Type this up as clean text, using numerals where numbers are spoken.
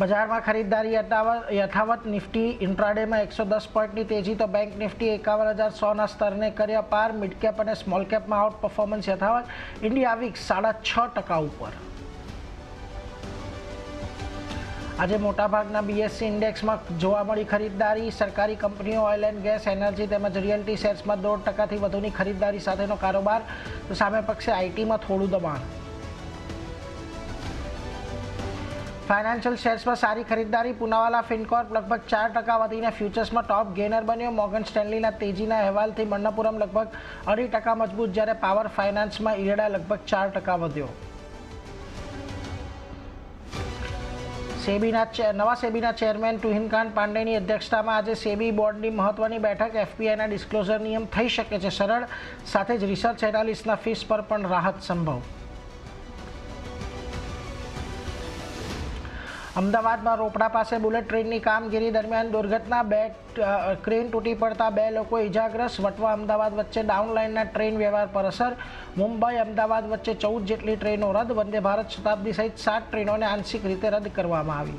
બજારમાં ખરીદદારી યથાવત. નિફ્ટી ઇન્ટ્રાડેમાં 110 પોઈન્ટની તેજી તો બેંક નિફ્ટી 51,100ના સ્તરને કર્યા પાર. મિડ કેપ અને સ્મોલ કેપમાં આઉટ પરફોર્મન્સ યથાવત. ઇન્ડિયા વીક્સ 6.5% ઉપર. આજે મોટાભાગના બીએસસી ઇન્ડેક્સમાં જોવા મળી ખરીદદારી. સરકારી કંપનીઓ, ઓઇલ એન્ડ ગેસ, એનર્જી તેમજ રિયલ્ટી શેર્સમાં 1.5%થી વધુની ખરીદદારી સાથેનો કારોબાર. તો સામે પક્ષે આઈટીમાં થોડું દબાણ. ફાઇનાન્શિયલ શેર્સમાં સારી ખરીદદારી. પુનાવાલા ફિનકોર્પ લગભગ 4% વધીને ફ્યુચર્સમાં ટોપ ગેનર બન્યો. મોર્ગન સ્ટેનલીના તેજીના અહેવાલથી મણ્ણપુરમ લગભગ 2.5% મજબૂત, જ્યારે પાવર ફાઇનાન્સમાં ઈરડા લગભગ 4% વધ્યો. નવા સેબીના ચેરમેન તુહિનકાંત પાંડેની અધ્યક્ષતામાં આજે સેબી બોર્ડની મહત્વની બેઠક. એફપીઆઈના ડિસ્ક્લોઝર નિયમ થઈ શકે છે સરળ, સાથે જ રિસર્ચ એનાલિસ્ટના ફીસ પર પણ રાહત સંભવ. અમદાવાદમાં રોપડા પાસે બુલેટ ટ્રેનની કામગીરી દરમિયાન દુર્ઘટના. ક્રેન તૂટી પડતા 2 લોકો ઇજાગ્રસ્ત. વટવા અમદાવાદ વચ્ચે ડાઉન લાઇનના ટ્રેન વ્યવહાર પર અસર. મુંબઈ અમદાવાદ વચ્ચે 14 જેટલી ટ્રેનો રદ. વંદે ભારત શતાબ્દી સહિત 7 ટ્રેનોને આંશિક રીતે રદ કરવામાં આવી.